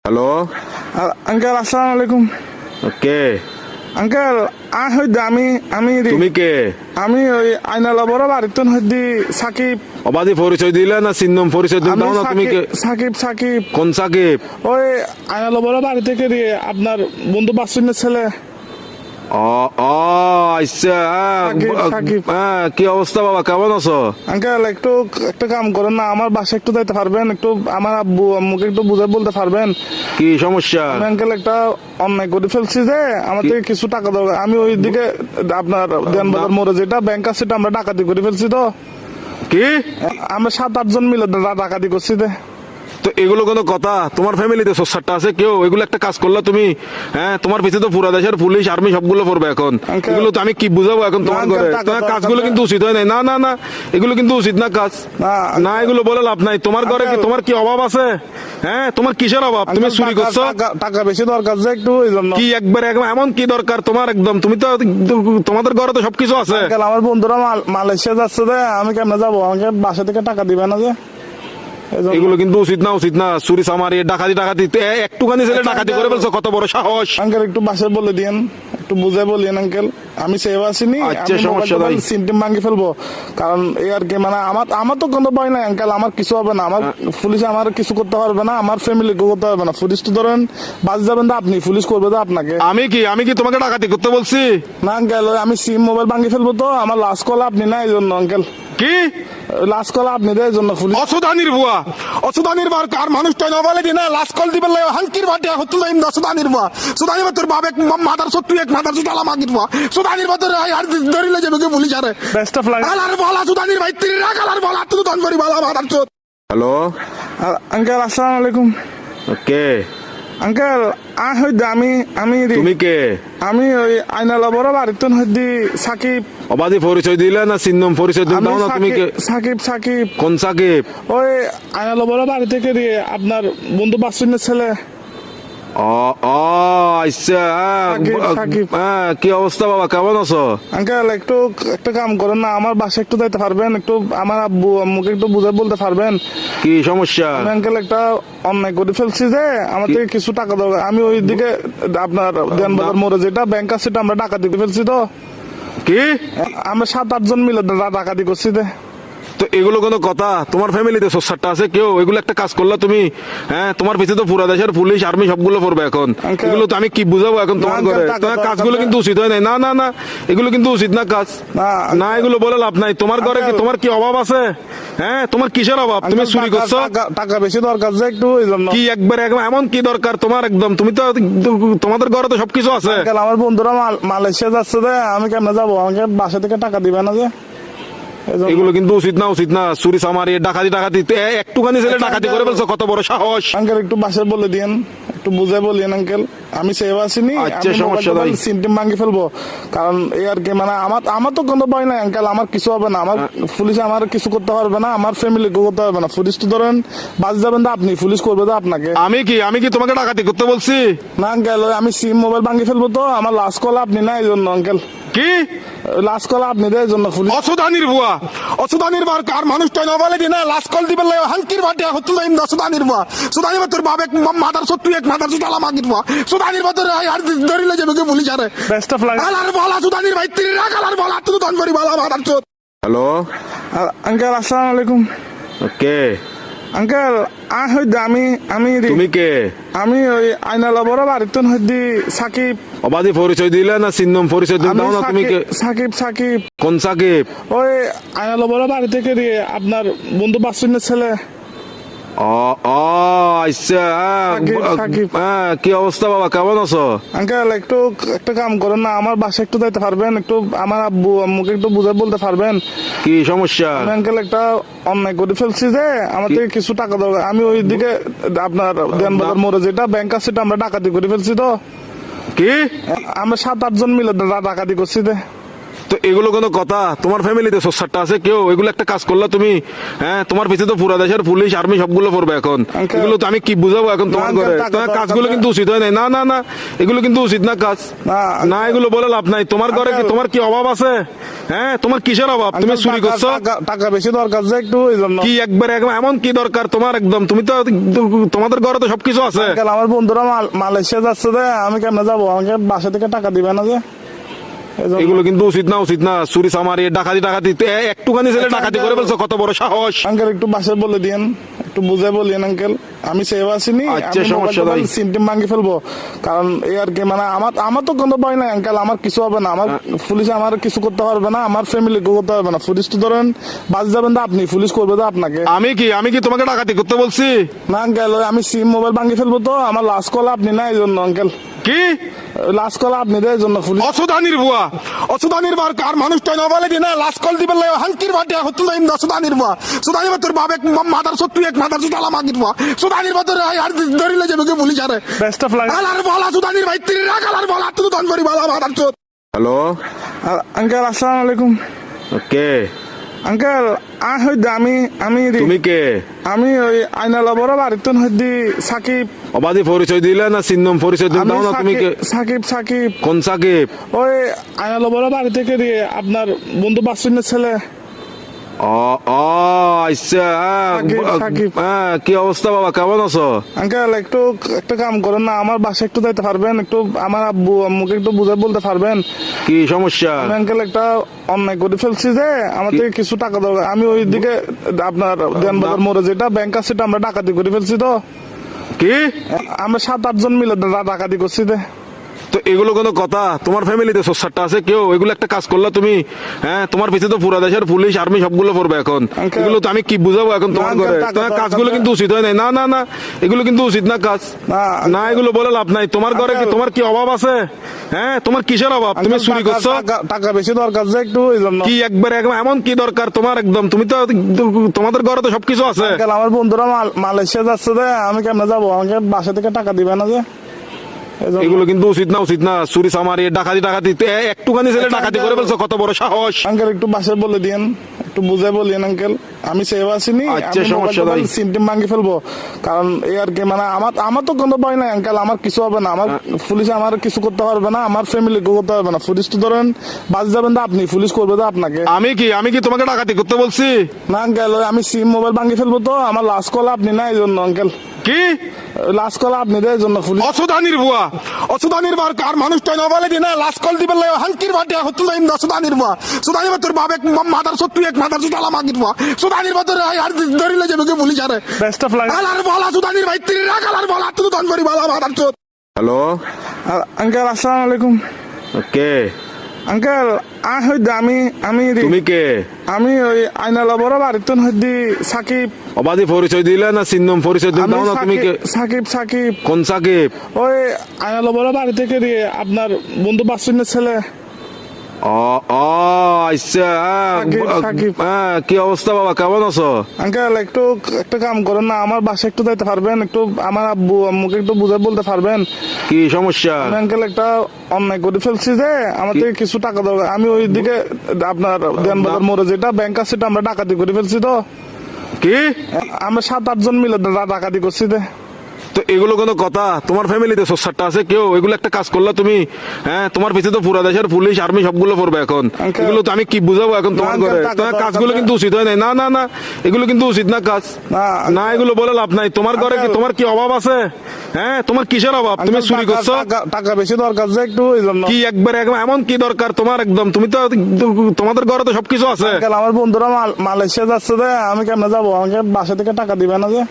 Hello uncle আসসালামু আলাইকুম। কে uncle আমি আমি তুমি কে আমি ওই আইনালা বড় বাড়িতে হইদি সাকিব। অবাধি পরিচয় দিলে না চিহ্ন পরিচয় দিলে দাও না তুমি কে? সাকিব সাকিব কোন সাকিব? ওই আইনালা বড় বাড়ি থেকে দিয়ে আপনার বন্ধু বাসুনের ছেলে। ও ও আচ্ছা সাকিব, সাকিব। কি অবস্থা বাবা, কেমন আছো? আঙ্কেল একটু একটা কাম করেন না, আমার বাসায় একটু যাইতে পারবেন? একটু আমার আব্বু আম্মুকে একটু বুঝাই বলতে পারবেন? কি সমস্যা? আমি আঙ্কেল একটা অন্যায় করে ফেলছি যে আমার থেকে কিছু টাকা দরকার। আমি ওই দিকে আপনার দেনবাজার মোড়ে যেটা ব্যাংক আছে সেটা আমরা ডাকাতি করে ফেলছি। তো কি আমরা 7-8 জন মিলে ডাকাতি করছি। তো এগুলো কোনো কথা? তোমার ফ্যামিলিতে সোসারটা আছে কেউ? এগুলো একটা কাজ করলা তুমি? হ্যাঁ, তোমার পিছনে তো পুরা দেশের পুলিশ আর্মি সবগুলো পড়বে এখন। Uncle, এগুলো তো আমি কি বুঝাবো এখন তোমার Uncle, ঘরে? টাকা তোমার দরকার কাজগুলো না। কিন্তু উচিত হয় নাই। না না না, এগুলো কিন্তু উচিত না কাজ। না, না, এগুলো বলে লাভ নাই। তোমার ঘরে কি Uncle, তোমার কি অভাব আছে? হ্যাঁ, তোমার কিসের অভাব? তুমি আঙ্কেল, চুরি করছো? টাকা বেশি দরকার যে একটু ওই জন্য। কি একবার এমন কি দরকার তোমার? একদম তুমি তো তোমাদের ঘরে তো সবকিছু আছে। আঙ্কেল আমার বন্ধুরা মালয়েশিয়া যাচ্ছে যে আমি কেমনে যাবো? আমাকে বাসা থেকে টাকা দিবে না যে এই জন্য। এগুলো কিন্তু উচিত না, উচিত না। চুরি চামারি ডাকাতি টাকাতি একটুখানি ছেলে আচ্ছা, ডাকাতি Uncle, করে ফেলছো, কত বড় সাহস! আঙ্কেল একটু বাসায় বলে দিয়েন, একটু বুঝে বলিয়েন আঙ্কেল। আমি সেভ আসিনি, আচ্ছা, সমস্যা নাই। সিম টিম ভাঙি ফেলবো। কারণ এই আর কি, মানে আমার তো কোনো ভয় নাই আঙ্কেল। আমার কিছু হবে না। আমার পুলিশ আমার কিছু করতে পারবে না, আমার ফ্যামিলি করতে পারবে না। পুলিশ তো ধরেন বাস যাবেন তো আপনি, পুলিশ করবে তো আপনাকে। আমি কি তোমাকে ডাকাতি করতে বলছি? না আঙ্কেল, আমি সিম মোবাইল ভাঙি ফেলবো। তো আমার লাস্ট কল আপনি না, এই জন্য আঙ্কেল। কি লাস্ট কল আপনি দেয়, এই জন্য পুলিশ। অসুদানির বুয়া, অসুদানির বার কার মানুষটা না বলে দিনা লাস্ট কল দিবে হাঙ্কির বাটে হতো না ইন্দা সুদানির বুয়া। সুদানির তোর বাবা মাদার সত্তু এক মাদার সুদালা মাগির বুয়া। সুদানির বাতর আর ধরিলে যাবে কে পুলিশ আরে। Best of luck. আলার বলা সুদানির ভাই তিরি রাখ, আলার বলা তুই দন করি বলা মাদার চোদ। হ্যালো আঙ্কেল আসসালামু আলাইকুম। কে আঙ্কেল আমি তুমি কে? আমি ওই আইনালা বড় বাড়িতে হইদি সাকিব। অবাধি পরিচয় দিলে না চিহ্ন পরিচয় দিলে দাও না তুমি কে? সাকিব সাকিব কোন সাকিব? ওই আইনালা বড় বাড়ি থেকে দিয়ে আপনার বন্ধু বাসুনের ছেলে। ও ও আচ্ছা সাকিব, সাকিব। কি অবস্থা বাবা, কেমন আছো? আঙ্কেল একটু একটা কাম করেন না, আমার বাসায় একটু যাইতে পারবেন? একটু আমার আব্বু আম্মুকে একটু বুঝাই বলতে পারবেন? কি সমস্যা? আমি আঙ্কেল একটা অন্যায় করে ফেলছি যে আমার থেকে কিছু টাকা দরকার। আমি ওই দিকে আপনার দেনবাজার মোড়ে যেটা ব্যাংক আছে সেটা আমরা ডাকাতি করে ফেলছি। তো কি আমরা 7-8 জন মিলে ডাকাতি করছি। তো এগুলো কোনো কথা? তোমার ফ্যামিলিতে সোসারটা আছে কেউ? এগুলো একটা কাজ করলা তুমি? হ্যাঁ, তোমার পিছনে তো পুরা দেশের পুলিশ আর্মি সবগুলো পড়বে এখন। Uncle, এগুলো তো আমি কি বুঝাবো এখন তোমার না, ঘরে? Uncle, টাকা তোমার দরকার কাজগুলো না। কিন্তু উচিত হয় নাই। না না না, এগুলো কিন্তু উচিত না কাজ। না, না, এগুলো বলে লাভ নাই। তোমার ঘরে কি Uncle, তোমার কি অভাব আছে? হ্যাঁ, তোমার কিসের অভাব? তুমি আঙ্কেল, চুরি করছো? টাকা বেশি দরকার যে একটু ওই জন্য। কি একবার এমন কি দরকার তোমার? একদম তুমি তো তোমাদের ঘরে তো সবকিছু আছে। আঙ্কেল আমার বন্ধুরা মালয়েশিয়া যাচ্ছে যে আমি কেমনে যাবো? আমাকে বাসা থেকে টাকা দিবে না যে এই জন্য। এগুলো কিন্তু উচিত না, উচিত না। চুরি চামারি ডাকাতি টাকাতি একটুখানি ছেলে আচ্ছা, ডাকাতি করে ফেলছো, কত বড় সাহস! আঙ্কেল একটু বাসায় বলে দিয়েন, একটু বুঝাই বলিয়েন আঙ্কেল। আমি সেভ আসিনি, আচ্ছা, সমস্যা নাই। সিম টিম ভাঙি ফেলবো। কারণ এই আর কি, মানে আমার তো কোনো ভয় নাই আঙ্কেল। আমার কিছু হবে না। আমার পুলিশ আমার কিছু করতে পারবে না, আমার ফ্যামিলি করতে পারবে না। পুলিশ তো ধরেন বাস যাবেন তো আপনি, পুলিশ করবে তো আপনাকে। আমি কি তোমাকে ডাকাতি করতে বলছি? না আঙ্কেল, আমি সিম মোবাইল ভাঙি ফেলবো। তো আমার লাস্ট কল আপনি না, এই জন্য আঙ্কেল। কি লাস্ট কল আপনি দেয়, এই জন্য পুলিশ। অসুদানির বুয়া, অসুদানির বার কার মানুষটা না বলে দিনা লাস্ট কল দিবে হাঙ্কির বাটে হতো না ইন্দা সুদানির বুয়া। সুদানির তোর বাবা মাদার সত্তু এক মাদার সুদালা মাগির বুয়া। সুদানির বাতর আর ধরিলে যাবে কে পুলিশ আরে। Best of luck. আলার বলা সুদানির ভাই তিরি রাখ, আলার বলা তুই দন করি বলা মাদার চোদ। হ্যালো আঙ্কেল আসসালামু আলাইকুম। কে আঙ্কেল আমি তুমি কে? আমি ওই আইনালা বড় বাড়িতে হইদি সাকিব। অবাধি পরিচয় দিলে না চিহ্ন পরিচয় দিলে দাও না তুমি কে? সাকিব সাকিব কোন সাকিব? ওই আইনালা বড় বাড়ি থেকে দিয়ে আপনার বন্ধু বাসুনের ছেলে। ও ও আচ্ছা সাকিব, সাকিব। কি অবস্থা বাবা, কেমন আছো? আঙ্কেল একটু একটা কাম করেন না, আমার বাসায় একটু যাইতে পারবেন? একটু আমার আব্বু আম্মুকে একটু বুঝাই বলতে পারবেন? কি সমস্যা? আমি আঙ্কেল একটা অন্যায় করে ফেলছি যে আমার থেকে কিছু টাকা দরকার। আমি ওই দিকে আপনার দেনবাজার মোড়ে যেটা ব্যাংক আছে সেটা আমরা ডাকাতি করে ফেলছি। তো কি আমরা 7-8 জন মিলে ডাকাতি করছি। তো এগুলো কোনো কথা? তোমার ফ্যামিলিতে সোসারটা আছে কেউ? এগুলো একটা কাজ করলা তুমি, হ্যাঁ? তোমার পিছনে তো পুরা দেশের পুলিশ আর্মি সবগুলো পড়বে এখন। Uncle- এগুলো তো আমি কি বুঝাবো এখন তোমার Uncle, ঘরে? টাকা তোমার দরকার কাজগুলো না। কিন্তু উচিত হয় নাই। না না না, এগুলো কিন্তু উচিত না কাজ। না, না, এগুলো বলে লাভ নাই। তোমার ঘরে কি, Uncle- তোমার কি অভাব আছে? হ্যাঁ, তোমার কিসের অভাব? তুমি আঙ্কেল, চুরি করছো টাকা বেশি দরকার যে একটু এই জন্য। কি? একবার এমন কি দরকার তোমার? একদম তুমি তো, তোমাদের ঘরে তো সবকিছু আছে। আঙ্কেল, আমার বন্ধুরা মালয়েশিয়া যাচ্ছে যে, আমি কেমনে যাবো? আমাকে বাসা থেকে টাকা দিবে না যে, এই জন্য। এগুলো কিন্তু উচিত না, উচিত না। চুরি চামারি ডাকাতি টাকাতি একটুখানি ছেলে আচ্ছা, ডাকাতি Uncle- করে ফেলছো, কত বড় সাহস! আঙ্কেল একটু বাসায় বলে দিয়েন, একটু বুঝে বলিয়েন আঙ্কেল। আমি সেভ আসিনি, আচ্ছা, সমস্যা নাই। সিমটিম ভাঙি ফেলবো, কারণ এই আর কি মানে আমার তো কোনো ভয় নাই আঙ্কেল। আমার কিছু হবে না, আমার পুলিশ আমার কিছু করতে পারবে না, আমার ফ্যামিলি করতে পারবে না। পুলিশ তো ধরেন বাজ যাবেন তো আপনি, পুলিশ করবে তো আপনাকে। আমি কি তোমাকে ডাকাতি করতে বলছি? না আঙ্কেল, আমি সিম মোবাইল ভাঙি ফেলবো, তো আমার লাস্ট কল আপনি না, এই জন্য আঙ্কেল। কি লাস্ট কল আপনি দেয় এই জন্য পুলিশ। অসুদানির বুয়া? অসুদানির বার কার মানুষটা না বলে দিনা লাস্ট কল দিবেন লাগে হাঙ্কির বাটে হতুন দাইম সুদানির বা সুদানির তোর বাপ এক মাদার সত্তু এক মাদার সুদালা মাগিতবা সুদানির বা তোর আর ধরিলে যাবে কে পুলিশ আরে বেস্ট অফ লাক আলার বলা সুদানির ভাই তিরি রাখ আলার বলা তুই দান করি বালা মাদার চোদ। হ্যালো, আঙ্কেল আসসালামু আলাইকুম। কে? আঙ্কেল আমি তুমি কে? আমি ওই আইনালা বড় বাড়িতে হইদি সাকিব। অবাধি পরিচয় দিলে না চিহ্নম পরিচয় দিলে? আমি দাও না, তুমি কে? সাকিব কোন সাকিব? ওই আইনালা বড় বাড়ি থেকে দিয়ে আপনার বন্ধু বাসুনের ছেলে। ও ও আচ্ছা, সাকিব। হ্যাঁ, কি অবস্থা বাবা, কেমন আছো? আঙ্কেল একটু একটা কাম করেন না, আমার বাসায় একটু যাইতে পারবেন? একটু আমার আব্বু আম্মুকে একটু বুঝে বলতে পারবেন? কি সমস্যা? আমি আঙ্কেল একটা অন্যায় করে ফেলছি যে, আমার থেকে কিছু টাকা দরকার। আমি ওই দিকে আপনার দেনবাজার মোড়ে যেটা ব্যাংক আছে সেটা আমরা ডাকাতি করে ফেলছি। তো কি? আমরা 7-8 জন মিলে ডাকাতি করছি যে। তো এগুলো কোনো কথা? তোমার ফ্যামিলিতে সোসারটা আছে কেউ? এগুলো একটা কাজ করলা তুমি, হ্যাঁ? তোমার পিছনে তো পুরা দেশের পুলিশ আর্মি সবগুলো পড়বে এখন। Uncle- এগুলো তো আমি কি বুঝাবো এখন তোমার Uncle, ঘরে? টাকা তোমার দরকার কাজগুলো না। কিন্তু উচিত হয় নাই। না না না, এগুলো কিন্তু উচিত না কাজ। না, না, এগুলো বলে লাভ নাই। তোমার ঘরে কি, Uncle- তোমার কি অভাব আছে? হ্যাঁ, তোমার কিসের অভাব? তুমি আঙ্কেল, চুরি করছো টাকা বেশি দরকার যে একটু এই জন্য। কি? একবার এমন কি দরকার তোমার? একদম তুমি তো, তোমাদের ঘরে তো সবকিছু আছে। আঙ্কেল, আমার বন্ধুরা মালয়েশিয়া যাচ্ছে যে, আমি কেমনে যাবো? আমাকে বাসা থেকে টাকা দিবে না যে, এই জন্য। এগুলো কিন্তু উচিত না, উচিত না। চুরি চামারি ডাকাতি টাকাতি একটুখানি ছেলে আচ্ছা, ডাকাতি Uncle- করে ফেলছো, কত বড় সাহস! আঙ্কেল একটু বাসায় বলে দিয়েন, একটু বুঝে বলিয়েন আঙ্কেল। আমি সেভ আসিনি, আচ্ছা, সমস্যা নাই। সিমটিম ভাঙি ফেলবো, কারণ এই আর কি মানে আমার তো কোনো ভয় নাই আঙ্কেল। আমার কিছু হবে না, আমার পুলিশ আমার কিছু করতে পারবে না, আমার ফ্যামিলি করতে পারবে না। পুলিশ তো ধরেন বাজ যাবেন তো আপনি, পুলিশ করবে তো আপনাকে। আমি কি তোমাকে ডাকাতি করতে বলছি? না আঙ্কেল, আমি সিম মোবাইল ভাঙি ফেলবো, তো আমার লাস্ট কল আপনি না, এই জন্য আঙ্কেল। কি? লাস্ট কল আপনি দেয় এই জন্য পুলিশ। অসুদানির বুয়া? অসুদানির বার কার মানুষটা না বলে দিনা লাস্ট কল দিবেন লাগে হাঙ্কির বাটে হতুন দাইম সুদানির বা সুদানির বা তোর বাপ এক মাদার সত্তু এক মাদার সুদালা মাগিতবা সুদানির বা তোর আর ধরিলে যাবে কে পুলিশ আরে বেস্ট অফ লাক। আলার বলা সুদানির ভাই তিরি রাখ আলার বলা তুই দান করি বালা মাদার চোদ। হ্যালো, আঙ্কেল আসসালামু আলাইকুম। কে? আঙ্কেল আমি তুমি কে? আমি ওই আইনালা বড় বাড়িতে হইদি সাকিব। অবাধি পরিচয় দিলে না চিহ্নম পরিচয় দিলে? আমি দাও না, তুমি কে? সাকিব কোন সাকিব? ওই আইনালা বড় বাড়ি থেকে দিয়ে আপনার বন্ধু বাসুনের ছেলে। ও ও আচ্ছা, সাকিব। হ্যাঁ, কি অবস্থা বাবা, কেমন আছো? আঙ্কেল একটু একটা কাম করেন না, আমার বাসায় একটু যাইতে পারবেন? একটু আমার আব্বু আম্মুকে একটু বুঝে বলতে পারবেন? কি সমস্যা? আমি আঙ্কেল একটা অন্যায় করে ফেলছি যে, আমার থেকে কিছু টাকা দরকার। আমি ওই দিকে আপনার দেনবাজার মোড়ে যেটা ব্যাংক আছে সেটা আমরা ডাকাতি করে ফেলছি। তো কি? আমরা 7-8 জন মিলে ডাকাতি করছি যে। তো এগুলো কোনো কথা? তোমার ফ্যামিলিতে সোসারটা আছে কেউ? এগুলো একটা কাজ করলা তুমি, হ্যাঁ? তোমার পিছনে তো পুরা দেশের পুলিশ আর্মি সবগুলো পড়বে এখন। Uncle- এগুলো তো আমি কি বুঝাবো এখন তোমার Uncle, ঘরে? টাকা তোমার দরকার কাজগুলো না। কিন্তু উচিত হয় নাই। না না না, এগুলো কিন্তু উচিত না কাজ। না, না, এগুলো বলে লাভ নাই। তোমার ঘরে কি, Uncle- তোমার কি অভাব আছে? হ্যাঁ, তোমার কিসের অভাব? তুমি আঙ্কেল, চুরি করছো টাকা বেশি দরকার যে একটু এই জন্য। কি? একবার এমন কি দরকার তোমার? একদম তুমি তো, তোমাদের ঘরে তো সবকিছু আছে। আঙ্কেল, আমার বন্ধুরা মালয়েশিয়া যাচ্ছে যে, আমি কেমনে যাবো? আমাকে বাসা থেকে টাকা দিবে না যে।